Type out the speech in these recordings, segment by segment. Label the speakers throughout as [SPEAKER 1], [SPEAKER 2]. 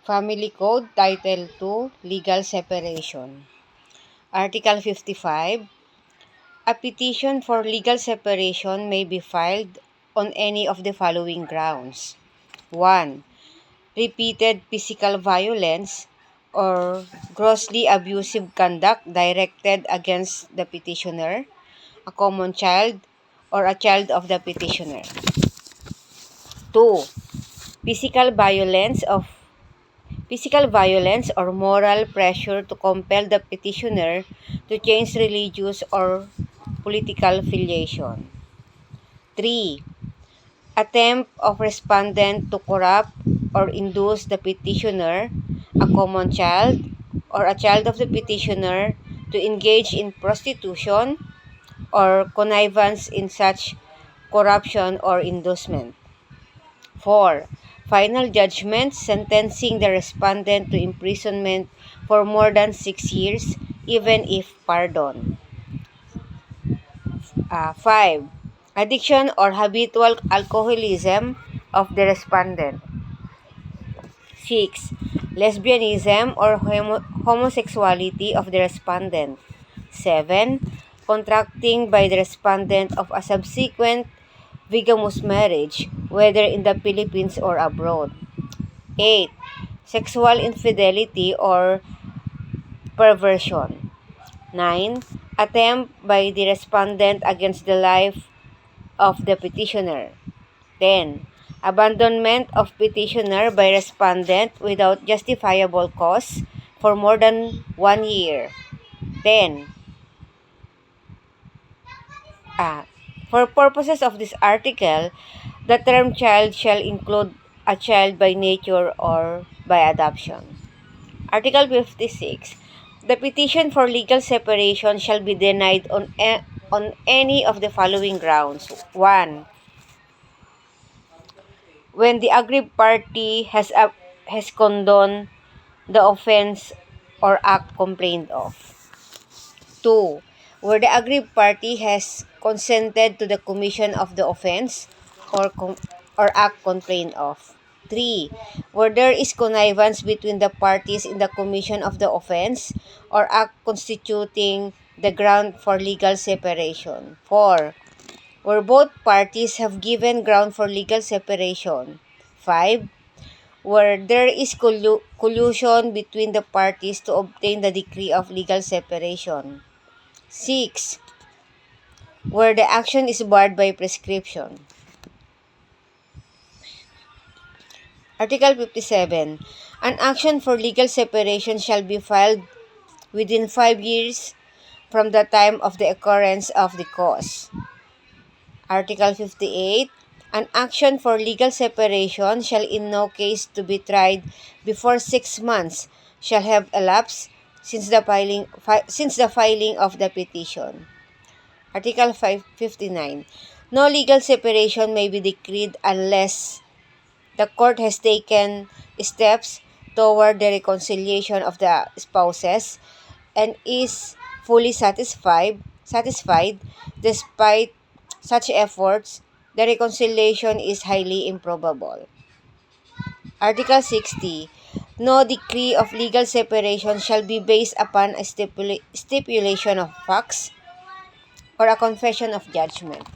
[SPEAKER 1] Family Code, Title 2, Legal Separation. Article 55. A petition for legal separation may be filed on any of the following grounds. 1. Repeated physical violence or grossly abusive conduct directed against the petitioner, a common child, or a child of the petitioner. 2. Physical violence or moral pressure to compel the petitioner to change religious or political affiliation. 3. Attempt of respondent to corrupt or induce the petitioner, a common child, or a child of the petitioner to engage in prostitution or connivance in such corruption or inducement. 4. Final judgment sentencing the respondent to imprisonment for more than 6 years, even if pardoned. 5. Addiction or habitual alcoholism of the respondent. 6. Lesbianism or homosexuality of the respondent. 7. Contracting by the respondent of a subsequent bigamous marriage, whether in the Philippines or abroad. 8. Sexual infidelity or perversion. 9. Attempt by the respondent against the life of the petitioner. 10. Abandonment of petitioner by respondent without justifiable cause for more than 1 year. 10. For purposes of this article, the term child shall include a child by nature or by adoption. Article 56. The petition for legal separation shall be denied on any of the following grounds. 1. When the aggrieved party has condoned the offense or act complained of. 2. Where the aggrieved party has consented to the commission of the offense or act complained of. 3. Where there is connivance between the parties in the commission of the offense or act constituting the ground for legal separation. 4. Where both parties have given ground for legal separation. 5. Where there is collusion between the parties to obtain the decree of legal separation. 6. Where the action is barred by prescription. Article 57. An action for legal separation shall be filed within 5 years from the time of the occurrence of the cause. Article 58. An action for legal separation shall in no case to be tried before 6 months shall have elapsed since the filing of the petition. Article 59. No legal separation may be decreed unless the court has taken steps toward the reconciliation of the spouses and is fully satisfied. Despite such efforts, the reconciliation is highly improbable. Article 60. No decree of legal separation shall be based upon a stipulation of facts or a confession of judgment.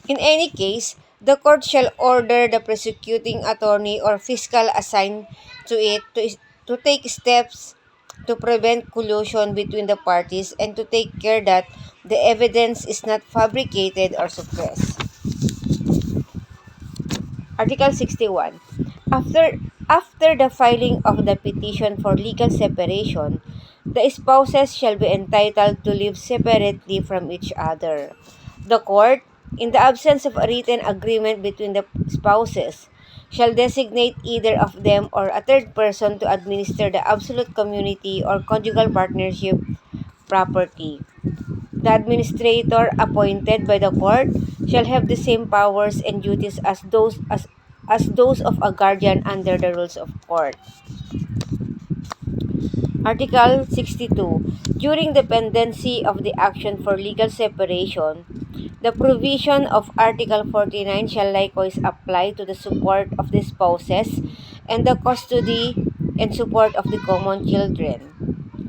[SPEAKER 1] In any case, the court shall order the prosecuting attorney or fiscal assigned to it to take steps to prevent collusion between the parties and to take care that the evidence is not fabricated or suppressed. Article 61. After the filing of the petition for legal separation, the spouses shall be entitled to live separately from each other. The court, in the absence of a written agreement between the spouses, shall designate either of them or a third person to administer the absolute community or conjugal partnership property. The administrator appointed by the court shall have the same powers and duties as those of a guardian under the rules of court. Article 62. During the pendency of the action for legal separation, The provision of Article 49 shall likewise apply to the support of the spouses and the custody and support of the common children.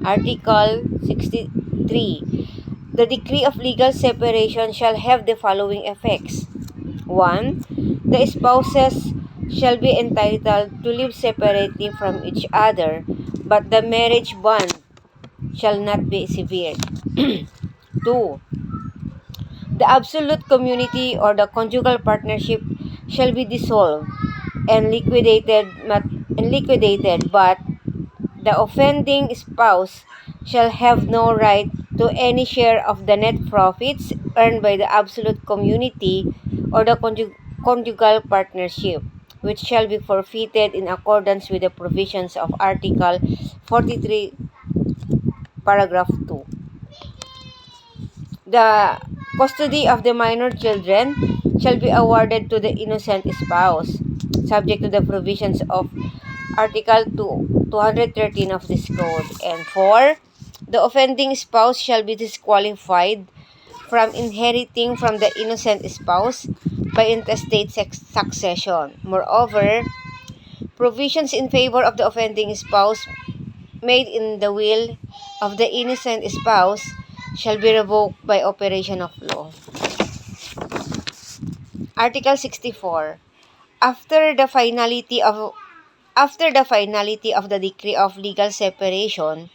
[SPEAKER 1] Article 63. The decree of legal separation shall have the following effects. 1. The spouses shall be entitled to live separately from each other, but the marriage bond shall not be severed. 2. The absolute community or the conjugal partnership shall be dissolved and liquidated, but the offending spouse shall have no right to any share of the net profits earned by the absolute community or the conjugal partnership, which shall be forfeited in accordance with the provisions of Article 43, Paragraph 2. The custody of the minor children shall be awarded to the innocent spouse, subject to the provisions of Article 213 of this code. And 4. The offending spouse shall be disqualified from inheriting from the innocent spouse by intestate succession. Moreover, provisions in favor of the offending spouse made in the will of the innocent spouse shall be revoked by operation of law. Article 64. After the finality of the decree of legal separation,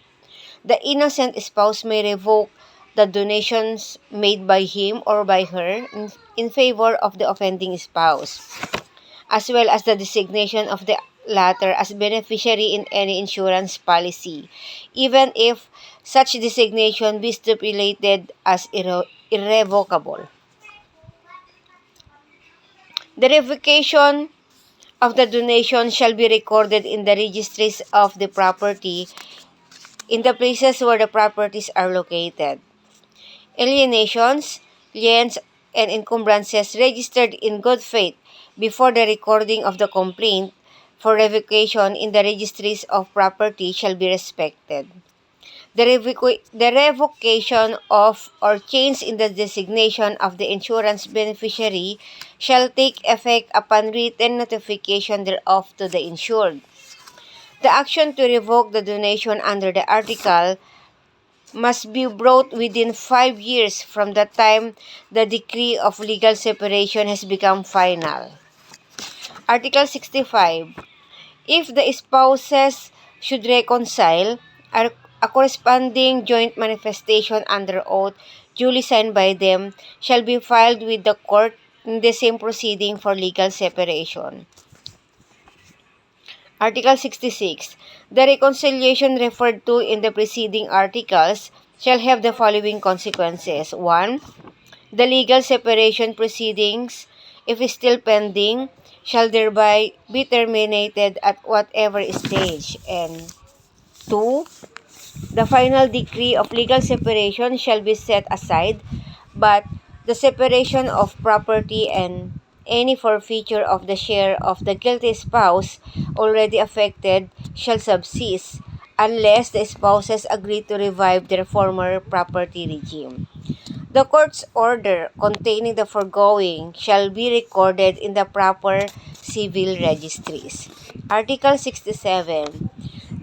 [SPEAKER 1] the innocent spouse may revoke the donations made by him or by her in favor of the offending spouse, as well as the designation of the latter as beneficiary in any insurance policy, even if such designation be stipulated as irrevocable. The revocation of the donation shall be recorded in the registries of the property in the places where the properties are located. Alienations, liens, and encumbrances registered in good faith before the recording of the complaint for revocation in the registries of property shall be respected. The revocation of or change in the designation of the insurance beneficiary shall take effect upon written notification thereof to the insured. The action to revoke the donation under the article must be brought within 5 years from the time the decree of legal separation has become final. Article 65. If the spouses should reconcile, a corresponding joint manifestation under oath duly signed by them shall be filed with the court in the same proceeding for legal separation. Article 66. The reconciliation referred to in the preceding articles shall have the following consequences. 1. The legal separation proceedings, if still pending, shall thereby be terminated at whatever stage. And 2. The final decree of legal separation shall be set aside, but the separation of property and any forfeiture of the share of the guilty spouse already affected shall subsist, unless the spouses agree to revive their former property regime. The court's order containing the foregoing shall be recorded in the proper civil registries. Article 67.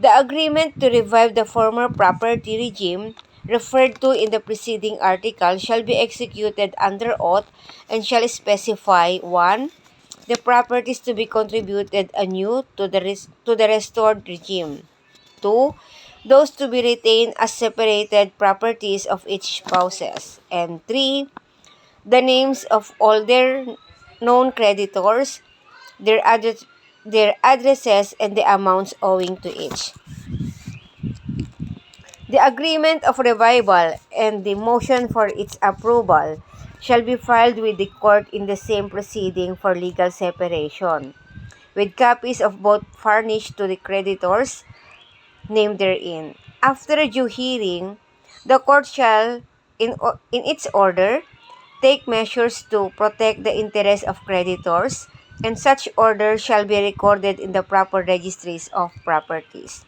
[SPEAKER 1] The agreement to revive the former property regime referred to in the preceding article shall be executed under oath and shall specify 1. The properties to be contributed anew to the restored regime. 2. Those to be retained as separated properties of each spouses. And 3. The names of all their known creditors, their addresses, and the amounts owing to each. The agreement of revival and the motion for its approval shall be filed with the court in the same proceeding for legal separation, with copies of both furnished to the creditors named therein. After a due hearing, the court shall, in its order, take measures to protect the interests of creditors, and such order shall be recorded in the proper registries of properties.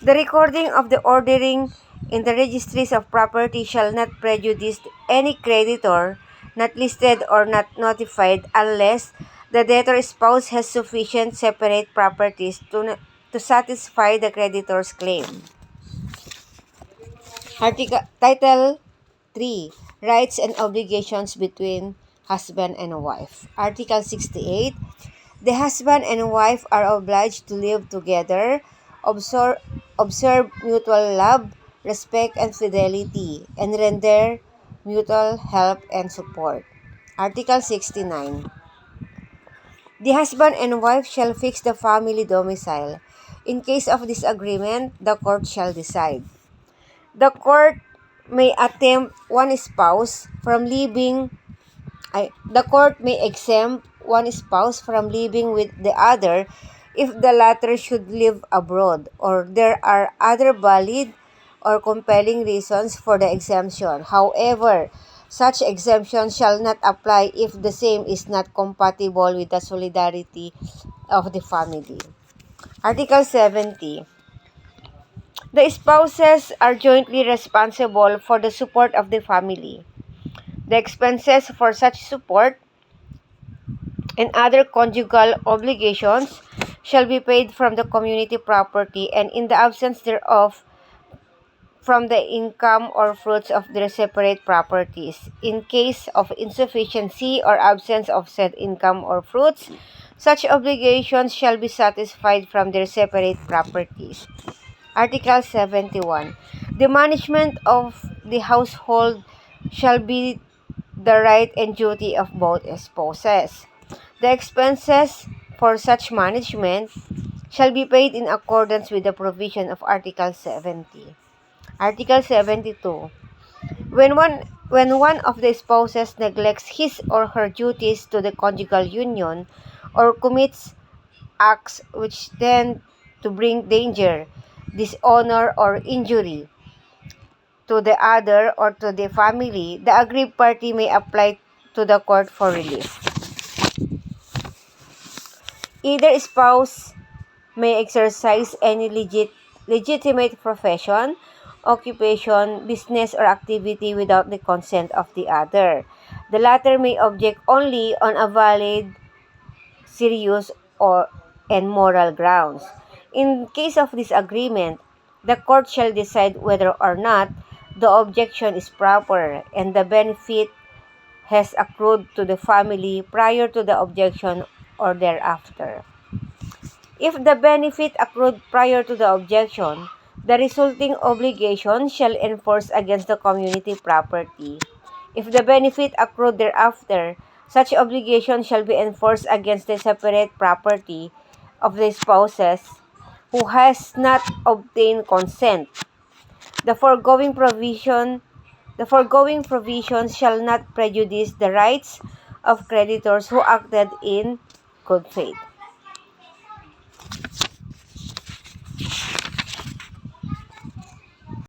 [SPEAKER 1] The recording of the ordering in the registries of property shall not prejudice any creditor not listed or not notified unless the debtor's spouse has sufficient separate properties to satisfy the creditor's claim. Title 3. Rights and obligations between husband and wife. Article 68. The husband and wife are obliged to live together, observe mutual love, respect, and fidelity, and render mutual help and support. Article 69. The husband and wife shall fix the family domicile. In case of disagreement, the court shall decide. The court may exempt one spouse from living with the other if the latter should live abroad or there are other valid or compelling reasons for the exemption. However, such exemption shall not apply if the same is not compatible with the solidarity of the family. Article 70. The spouses are jointly responsible for the support of the family. The expenses for such support and other conjugal obligations shall be paid from the community property and in the absence thereof from the income or fruits of their separate properties. In case of insufficiency or absence of said income or fruits, such obligations shall be satisfied from their separate properties. Article 71. The management of the household shall be the right and duty of both spouses. The expenses for such management shall be paid in accordance with the provision of Article 70. Article 72. When one of the spouses neglects his or her duties to the conjugal union or commits acts which tend to bring danger, dishonor, or injury to the other or to the family, the aggrieved party may apply to the court for relief. Either spouse may exercise any legitimate profession, occupation, business, or activity without the consent of the other. The latter may object only on a valid, serious, and moral grounds. In case of disagreement, the court shall decide whether or not the objection is proper and the benefit has accrued to the family prior to the objection or thereafter. If the benefit accrued prior to the objection, the resulting obligation shall enforce against the community property. If the benefit accrued thereafter, such obligation shall be enforced against the separate property of the spouses who has not obtained consent. The foregoing provisions shall not prejudice the rights of creditors who acted in good faith.